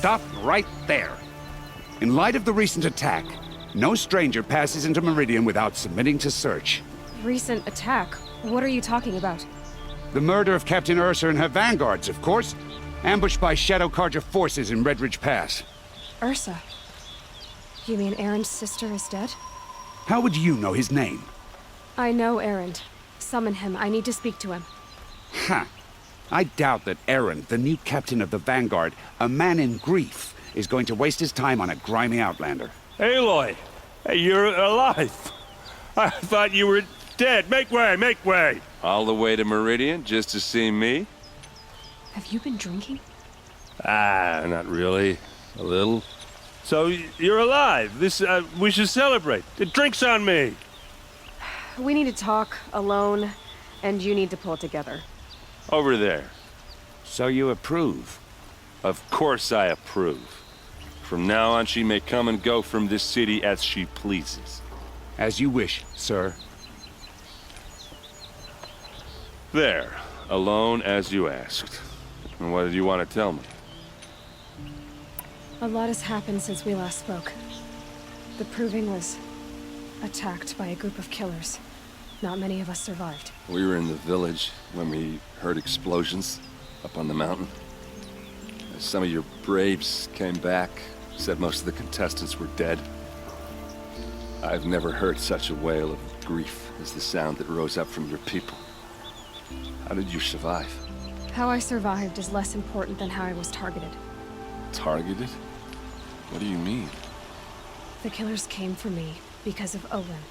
stop right there. In light of the recent attack, no stranger passes into Meridian without submitting to search. Recent attack? What are you talking about? The murder of Captain Ursa and her vanguards, of course. Ambushed by Shadow Carja forces in Red Ridge Pass. Ursa? You mean Erin's sister is dead? How would you know his name? I know Erin. Summon him. I need to speak to him. Ha! I doubt that Erin, the new captain of the Vanguard, a man in grief, is going to waste his time on a grimy outlander. Aloy! Hey, you're alive! I thought you were dead. Make way, make way! All the way to Meridian just to see me? Have you been drinking? Ah, not really. A little. So, you're alive. We should celebrate. The drink's on me. We need to talk, alone, and you need to pull it together. Over there. So you approve? Of course I approve. From now on, she may come and go from this city as she pleases. As you wish, sir. There. Alone as you asked. And what did you want to tell me? A lot has happened since we last spoke. The Proving was attacked by a group of killers. Not many of us survived. We were in the village when we heard explosions up on the mountain. Some of your braves came back, said most of the contestants were dead. I've never heard such a wail of grief as the sound that rose up from your people. How did you survive? How I survived is less important than how I was targeted. Targeted? What do you mean? The killers came for me because of Olin.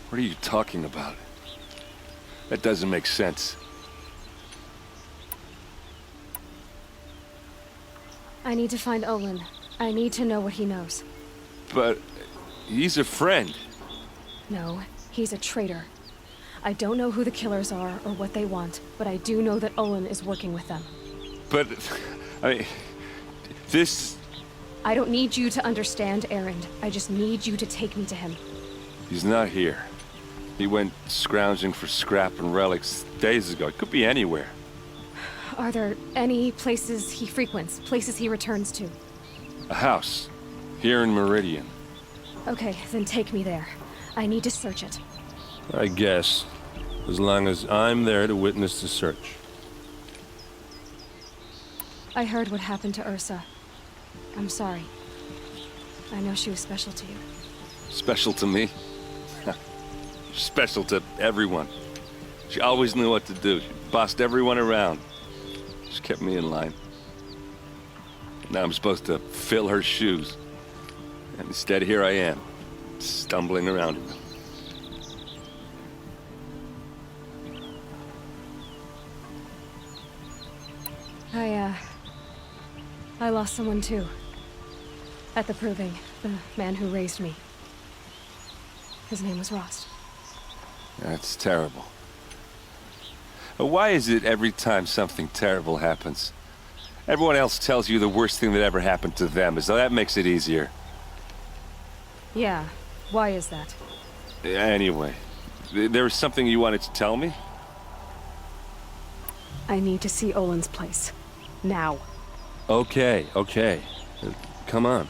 What are you talking about? That doesn't make sense. I need to find Olin. I need to know what he knows. But he's a friend. No, he's a traitor. I don't know who the killers are or what they want, but I do know that Olin is working with them. But, I mean, this... I don't need you to understand, Erin. I just need you to take me to him. He's not here. He went scrounging for scrap and relics days ago. It could be anywhere. Are there any places he frequents, places he returns to? A house. Here in Meridian. Okay, then take me there. I need to search it. I guess. As long as I'm there to witness the search. I heard what happened to Ursa. I'm sorry. I know she was special to you. Special to me? Special to everyone. She always knew what to do. She bossed everyone around. She kept me in line. Now I'm supposed to fill her shoes. And instead, here I am, stumbling around in them. I lost someone too. At the Proving, the man who raised me. His name was Rost. That's terrible. Why is it every time something terrible happens, everyone else tells you the worst thing that ever happened to them, as though that makes it easier? Yeah, why is that? Anyway, there was something you wanted to tell me? I need to see Olin's place. Now. Okay. Come on.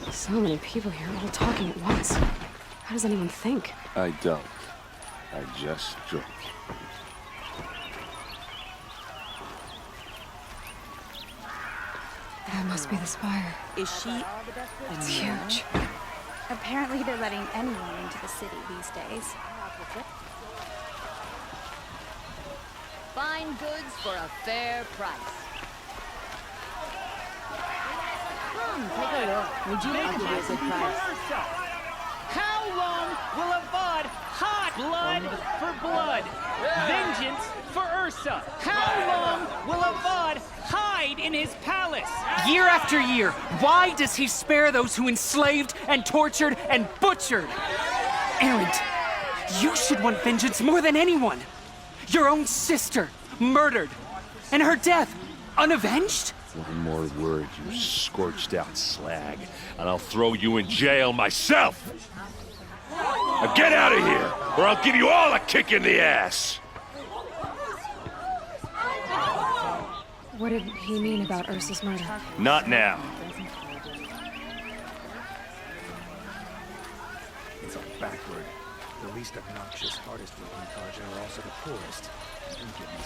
So many people here, all talking at once. How does anyone think? I don't. I just drink. That must be the spire. Is she? It's huge. Apparently they're letting anyone into the city these days. Fine goods for a fair price. Come, take a look. Would you like to be a good price? How long will Avad hot blood for blood? Vengeance for Ursa. How long will Avad hide in his palace? Year after year, why does he spare those who enslaved and tortured and butchered? Erin, you should want vengeance more than anyone. Your own sister, murdered, and her death, unavenged? One more word, you scorched out slag, and I'll throw you in jail myself! Now get out of here, or I'll give you all a kick in the ass! What did he mean about Ursa's murder? Not now. It's all backward. The least obnoxious, hardest working cars are also the poorest. Don't get me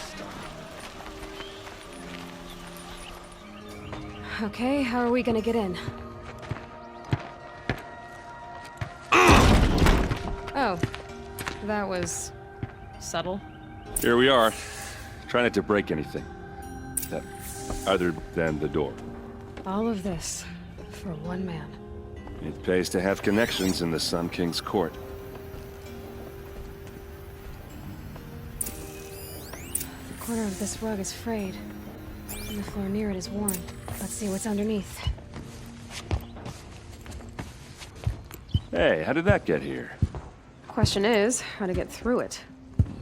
started. Okay, how are we gonna get in? Oh, that was subtle. Here we are. Try not to break anything. Other than the door. All of this for one man. It pays to have connections in the Sun King's court. The corner of this rug is frayed, and the floor near it is worn. Let's see what's underneath. Hey, how did that get here? Question is, how to get through it.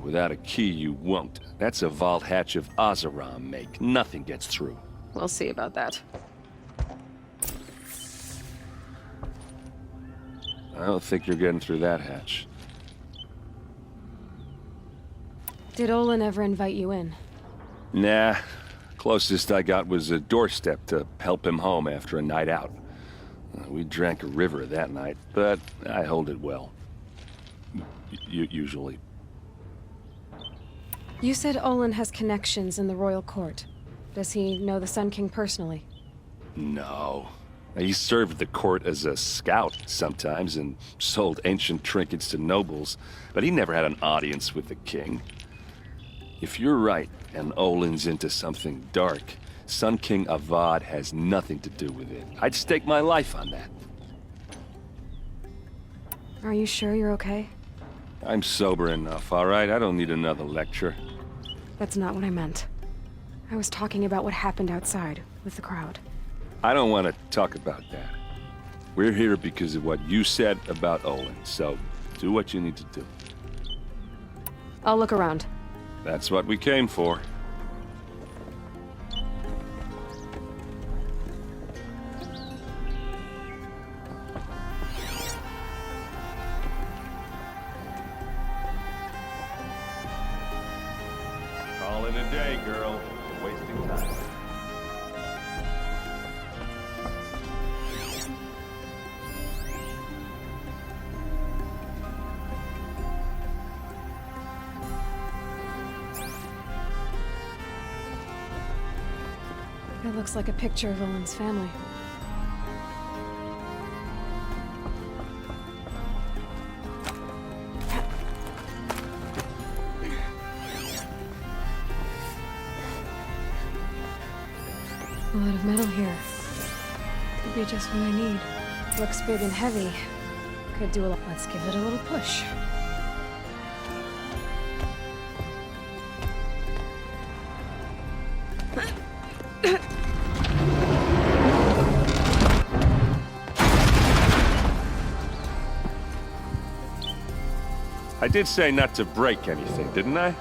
Without a key, you won't. That's a vault hatch of Oseram make. Nothing gets through. We'll see about that. I don't think you're getting through that hatch. Did Olin ever invite you in? Nah. Closest I got was a doorstep to help him home after a night out. We drank a river that night, but I hold it well. Usually. You said Olin has connections in the royal court. Does he know the Sun King personally? No. He served the court as a scout sometimes and sold ancient trinkets to nobles, but he never had an audience with the king. If you're right, and Olin's into something dark, Sun King Avad has nothing to do with it. I'd stake my life on that. Are you sure you're okay? I'm sober enough, all right? I don't need another lecture. That's not what I meant. I was talking about what happened outside, with the crowd. I don't want to talk about that. We're here because of what you said about Olin, so do what you need to do. I'll look around. That's what we came for. Call it a day, girl. You're wasting time. It looks like a picture of Olin's family. A lot of metal here. Could be just what I need. Looks big and heavy. Could do a lot. Let's give it a little push. I did say not to break anything, didn't I?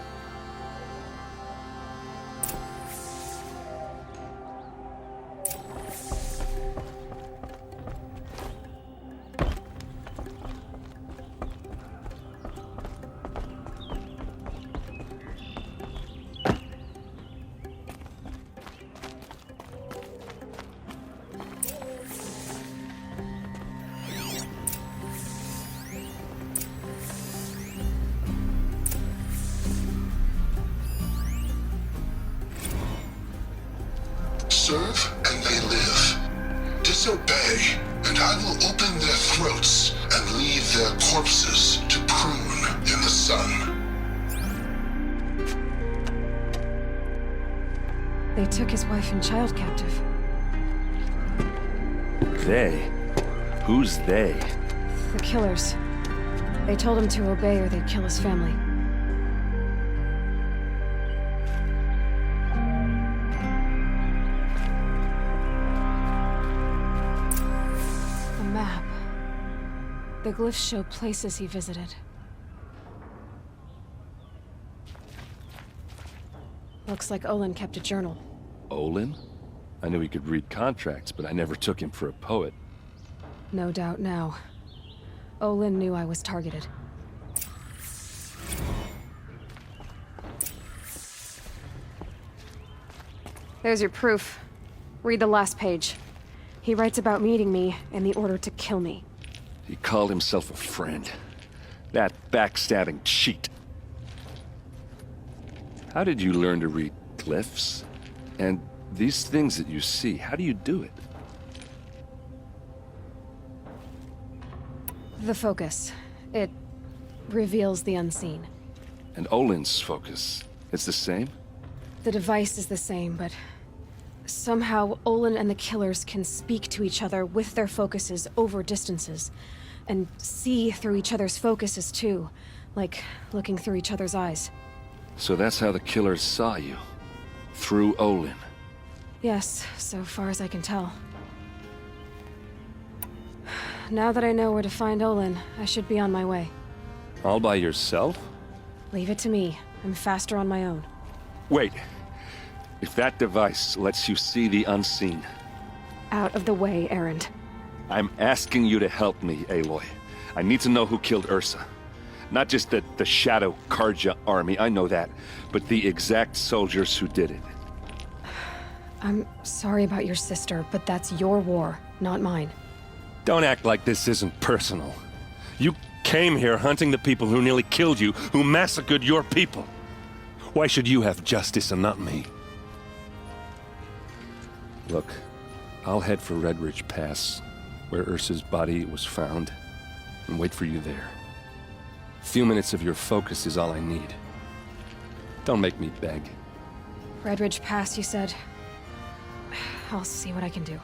Serve and they live. Disobey, and I will open their throats and leave their corpses to prune in the sun. They took his wife and child captive. They? Who's they? The killers. They told him to obey or they'd kill his family. A map. The glyphs show places he visited. Looks like Olin kept a journal. Olin? I knew he could read contracts, but I never took him for a poet. No doubt now. Olin knew I was targeted. There's your proof. Read the last page. He writes about meeting me and the order to kill me. He called himself a friend. That backstabbing cheat. How did you learn to read glyphs? And these things that you see, how do you do it? The focus. It reveals the unseen. And Olin's focus, it's the same? The device is the same, but somehow Olin and the killers can speak to each other with their focuses over distances, and see through each other's focuses too, like looking through each other's eyes. So that's how the killers saw you? Through Olin? Yes, so far as I can tell. Now that I know where to find Olin, I should be on my way. All by yourself? Leave it to me. I'm faster on my own. Wait. If that device lets you see the unseen... Out of the way, Erend. I'm asking you to help me, Aloy. I need to know who killed Ursa. Not just the Shadow Karja army, I know that, but the exact soldiers who did it. I'm sorry about your sister, but that's your war, not mine. Don't act like this isn't personal. You came here hunting the people who nearly killed you, who massacred your people. Why should you have justice and not me? Look, I'll head for Red Ridge Pass, where Ursa's body was found, and wait for you there. A few minutes of your focus is all I need. Don't make me beg. Red Ridge Pass, you said? I'll see what I can do.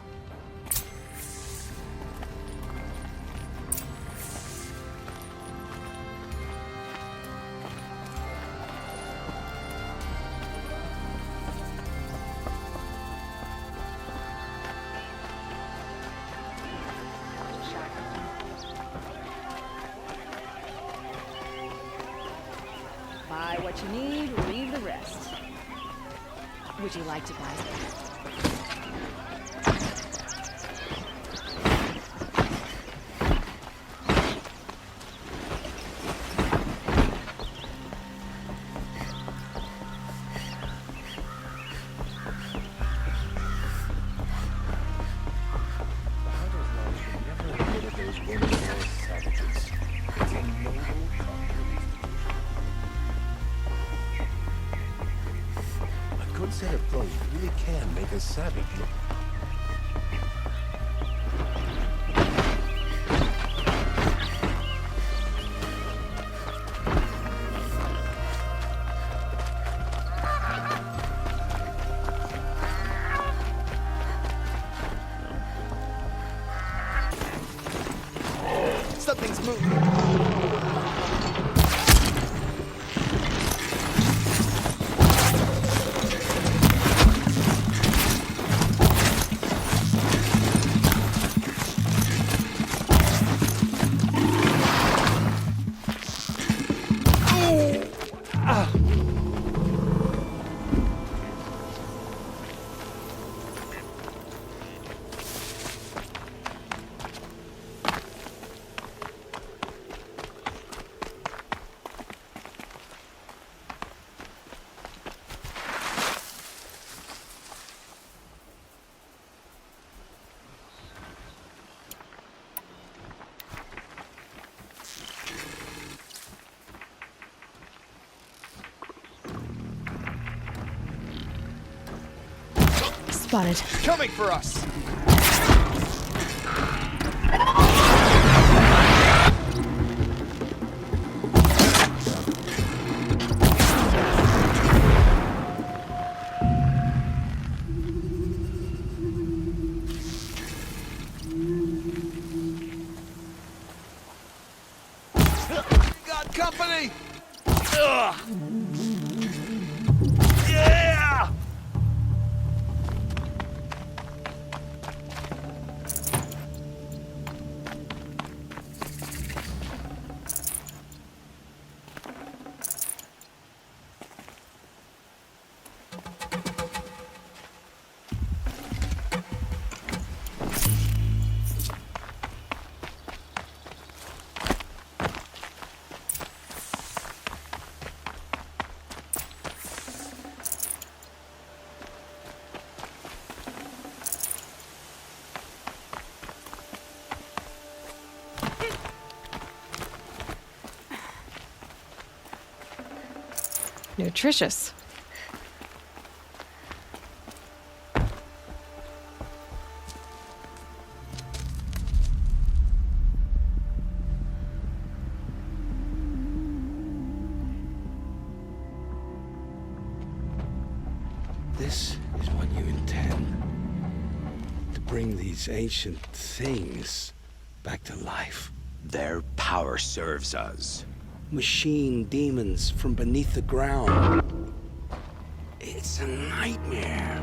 Buy what you need, leave the rest. Would you like to buy it? A good set of clothes really can make a savage look. Something's moving. Spotted. Coming for us! Got company! Ugh. Yeah! Nutritious. This is what you intend. To bring these ancient things back to life. Their power serves us. Machine demons from beneath the ground. It's a nightmare.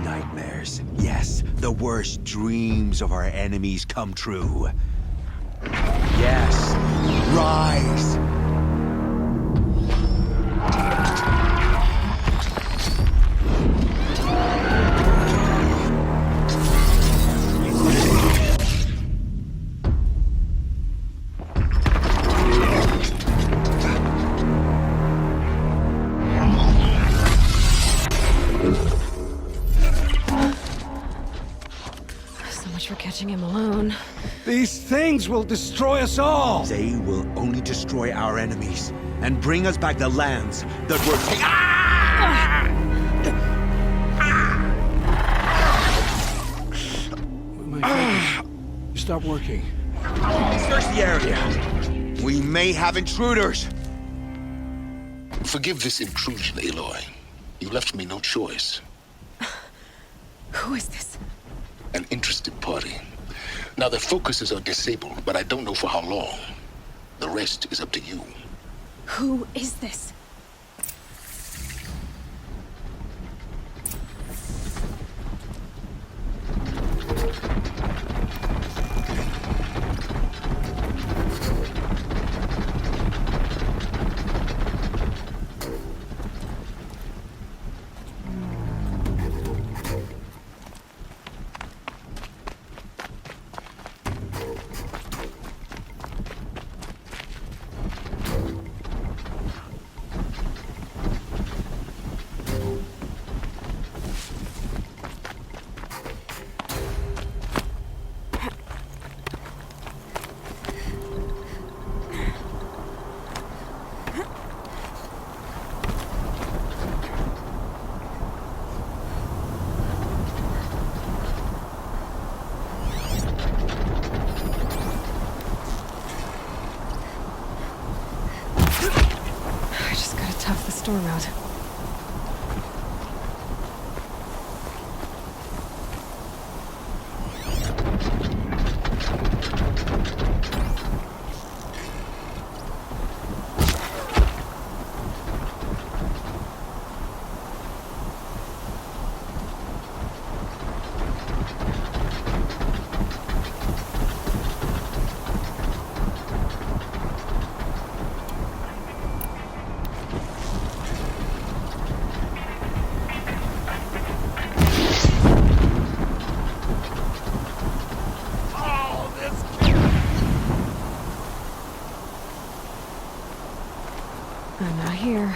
Nightmares. Yes, the worst dreams of our enemies come true. Yes, rise! So much for catching him alone. These things will destroy us all! They will only destroy our enemies and bring us back the lands that were taken. Ah! My fingers stop working. Search the area. We may have intruders. Forgive this intrusion, Aloy. You left me no choice. Who is this? An interested party. Now, their focuses are disabled, but I don't know for how long. The rest is up to you. Who is this? I just gotta tough the storm out. I'm not here.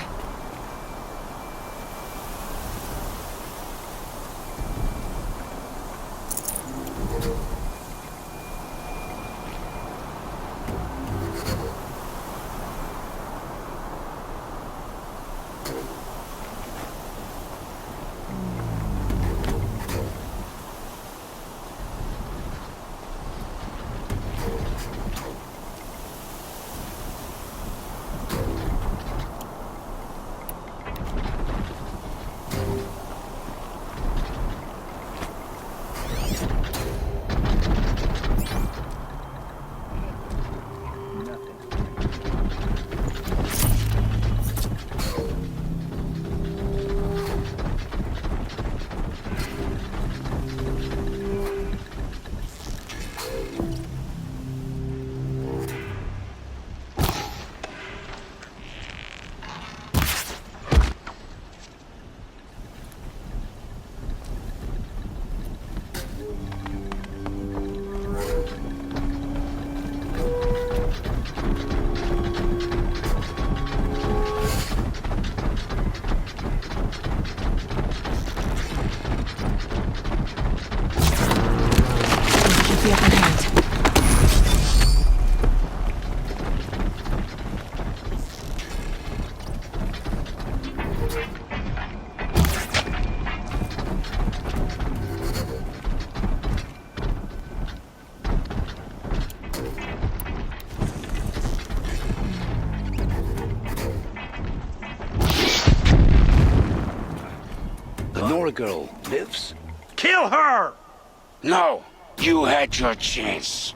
Our girl lives? Kill her! No, you had your chance.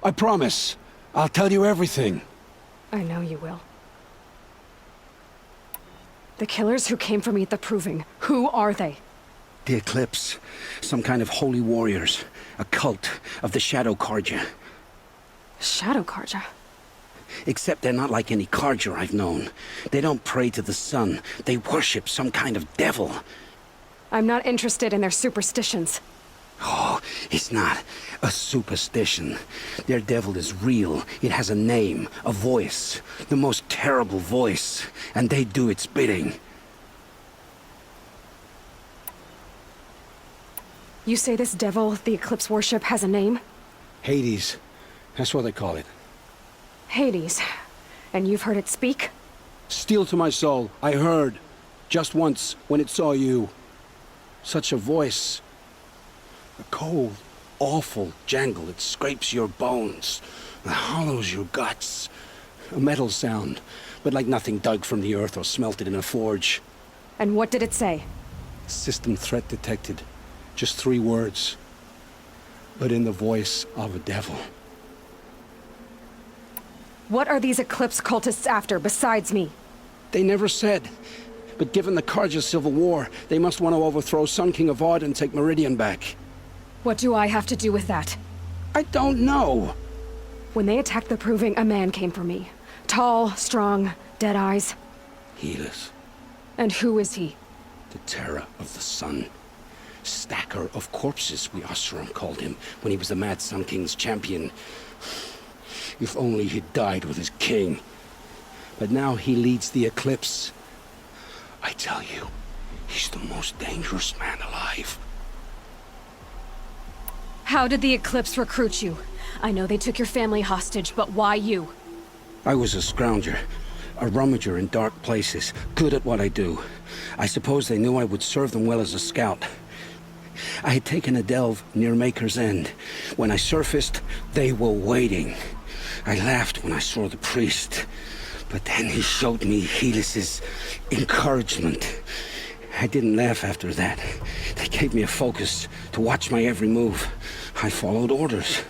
I promise. I'll tell you everything. I know you will. The killers who came for me at the Proving, who are they? The Eclipse. Some kind of holy warriors. A cult of the Shadow Carja. Shadow Carja? Except they're not like any Carja I've known. They don't pray to the sun. They worship some kind of devil. I'm not interested in their superstitions. Oh, it's not a superstition. Their devil is real. It has a name, a voice. The most terrible voice. And they do its bidding. You say this devil the Eclipse worship has a name? Hades. That's what they call it. Hades. And you've heard it speak? Steel to my soul. I heard. Just once, when it saw you. Such a voice. A cold, awful jangle. It scrapes your bones. It hollows your guts. A metal sound, but like nothing dug from the earth or smelted in a forge. And what did it say? System threat detected. Just 3 words. But in the voice of a devil. What are these Eclipse cultists after, besides me? They never said. But given the Carja civil war, they must want to overthrow Sun King of Odd and take Meridian back. What do I have to do with that? I don't know. When they attacked the Proving, a man came for me. Tall, strong, dead eyes. Healers. And who is he? The terror of the sun. Stacker of corpses, we Oseram called him, when he was the Mad Sun King's champion. If only he'd died with his king. But now he leads the Eclipse. I tell you, he's the most dangerous man alive. How did the Eclipse recruit you? I know they took your family hostage, but why you? I was a scrounger, a rummager in dark places, good at what I do. I suppose they knew I would serve them well as a scout. I had taken a delve near Maker's End. When I surfaced, they were waiting. I laughed when I saw the priest, but then he showed me Helis's encouragement. I didn't laugh after that. They gave me a focus to watch my every move. I followed orders.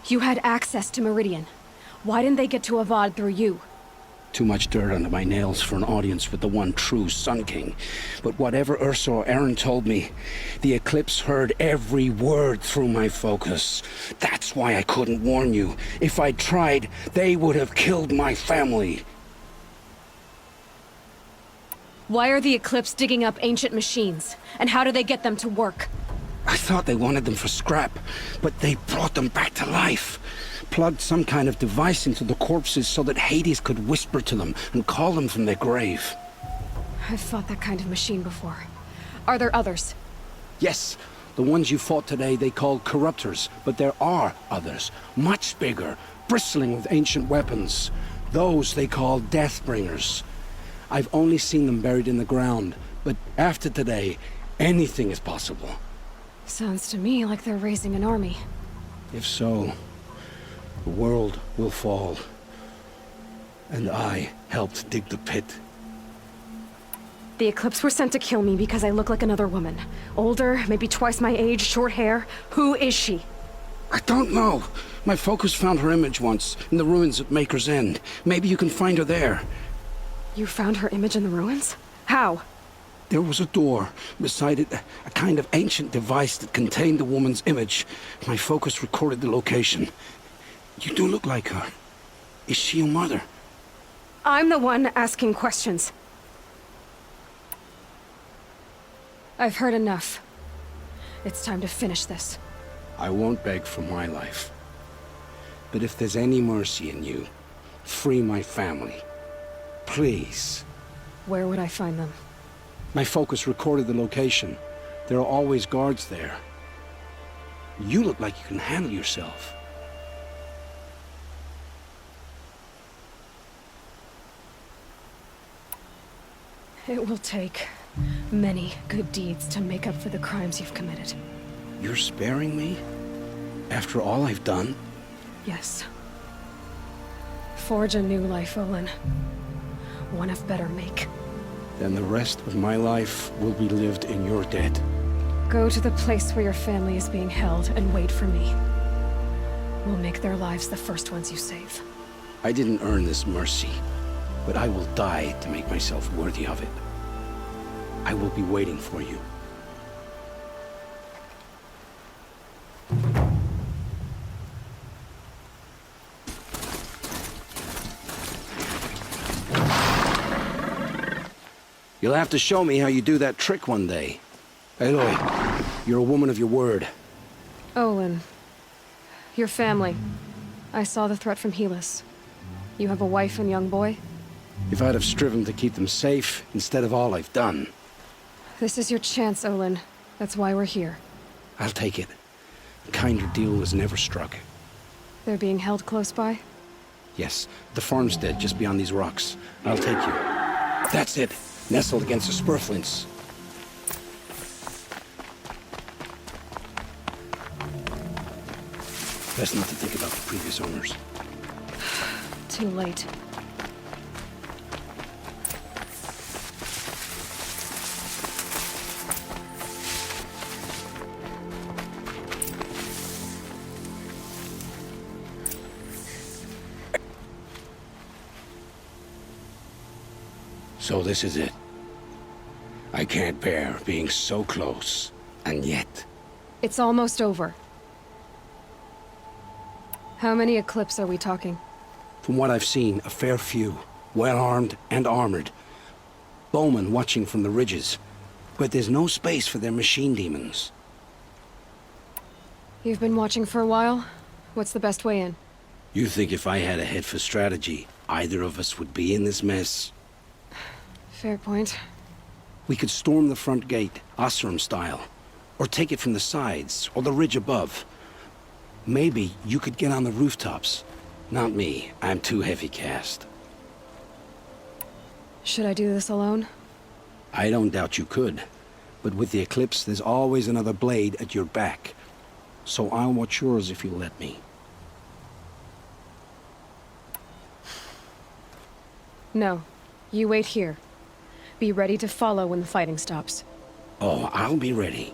You had access to Meridian. Why didn't they get to Avad through you? Too much dirt under my nails for an audience with the one true Sun King. But whatever Ursa or Eren told me, the Eclipse heard every word through my focus. That's why I couldn't warn you. If I'd tried, they would have killed my family. Why are the Eclipse digging up ancient machines? And how do they get them to work? I thought they wanted them for scrap, but they brought them back to life. Plugged some kind of device into the corpses so that Hades could whisper to them and call them from their grave. I've fought that kind of machine before. Are there others? Yes, the ones you fought today they called corruptors, but there are others, much bigger, bristling with ancient weapons. Those they call Deathbringers. I've only seen them buried in the ground, but after today, anything is possible. Sounds to me like they're raising an army. If so, the world will fall. And I helped dig the pit. The Eclipse were sent to kill me because I look like another woman. Older, maybe twice my age, short hair. Who is she? I don't know. My focus found her image once, in the ruins at Maker's End. Maybe you can find her there. You found her image in the ruins? How? There was a door. Beside it, a kind of ancient device that contained the woman's image. My focus recorded the location. You do look like her. Is she your mother? I'm the one asking questions. I've heard enough. It's time to finish this. I won't beg for my life. But if there's any mercy in you, free my family. Please. Where would I find them? My focus recorded the location. There are always guards there. You look like you can handle yourself. It will take many good deeds to make up for the crimes you've committed. You're sparing me? After all I've done? Yes. Forge a new life, Olin. One of better make. Then the rest of my life will be lived in your debt. Go to the place where your family is being held and wait for me. We'll make their lives the first ones you save. I didn't earn this mercy, but I will die to make myself worthy of it. I will be waiting for you. You'll have to show me how you do that trick one day. Aloy, you're a woman of your word. Olin. Your family. I saw the threat from Helis. You have a wife and young boy? If I'd have striven to keep them safe, instead of all I've done. This is your chance, Olin. That's why we're here. I'll take it. A kinder deal was never struck. They're being held close by? Yes, the farmstead just beyond these rocks. I'll take you. That's it. Nestled against the spurflints. Best not to think about the previous owners. Too late. So this is it. I can't bear being so close, and yet... It's almost over. How many Eclipse are we talking? From what I've seen, a fair few. Well-armed and armored. Bowmen watching from the ridges. But there's no space for their machine demons. You've been watching for a while? What's the best way in? You think if I had a head for strategy, either of us would be in this mess? Fair point. We could storm the front gate, Osram style. Or take it from the sides, or the ridge above. Maybe you could get on the rooftops. Not me. I'm too heavy cast. Should I do this alone? I don't doubt you could. But with the Eclipse, there's always another blade at your back. So I'll watch yours if you'll let me. No. You wait here. Be ready to follow when the fighting stops. Oh, I'll be ready.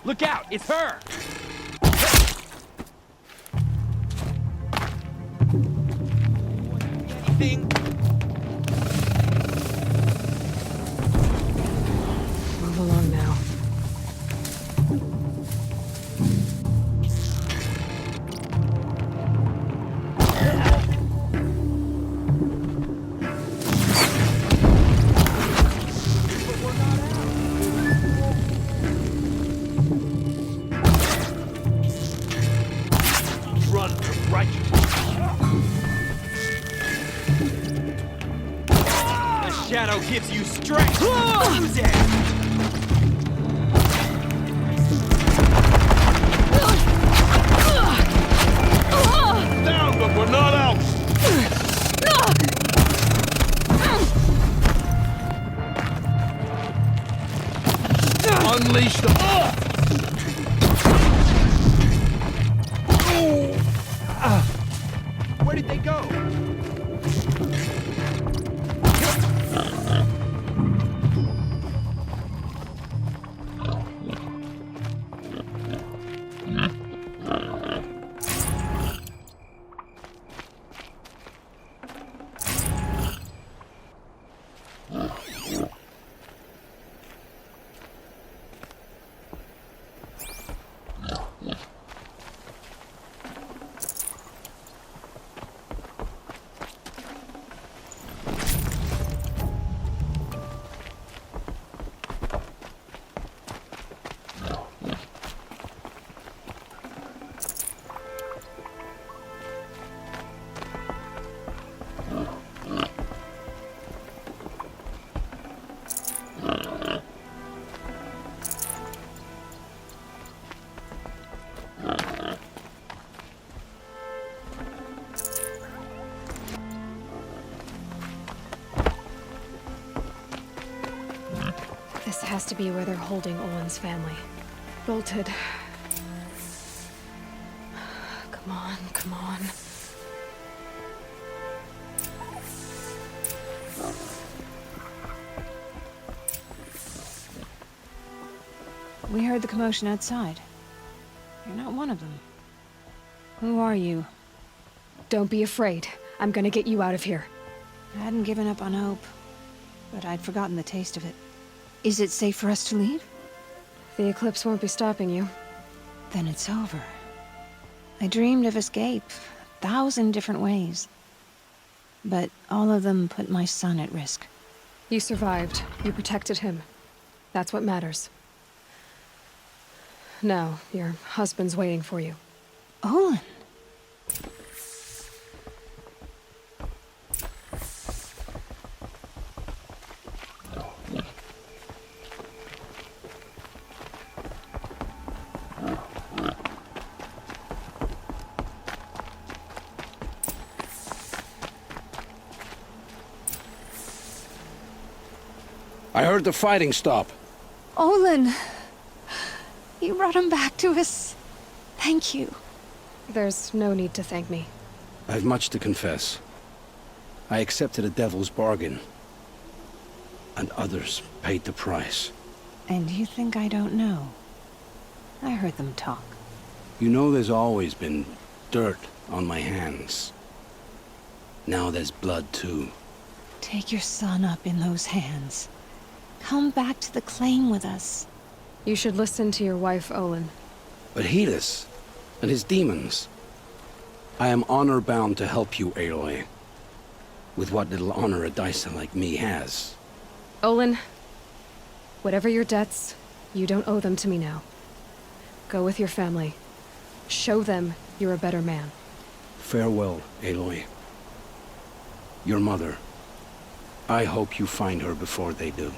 Look out, it's her! Anything? Move along now. Run, right. The shadow gives you strength! Use it! Down, but we're not out. Unleash the... Where did they go? This has to be where they're holding Olin's family. Bolted. Come on, come on. We heard the commotion outside. You're not one of them. Who are you? Don't be afraid. I'm gonna get you out of here. I hadn't given up on hope, but I'd forgotten the taste of it. Is it safe for us to leave? The eclipse won't be stopping you. Then it's over. I dreamed of escape, 1,000 different ways. But all of them put my son at risk. You survived. You protected him. That's what matters. Now, your husband's waiting for you. Olin! I heard the fighting stop. Olin! You brought him back to us. Thank you. There's no need to thank me. I've much to confess. I accepted a devil's bargain. And others paid the price. And you think I don't know? I heard them talk. You know there's always been dirt on my hands. Now there's blood too. Take your son up in those hands. Come back to the claim with us. You should listen to your wife, Olin. But Helis and his demons. I am honor-bound to help you, Aloy. With what little honor a Dyson like me has. Olin, whatever your debts, you don't owe them to me now. Go with your family. Show them you're a better man. Farewell, Aloy. Your mother. I hope you find her before they do.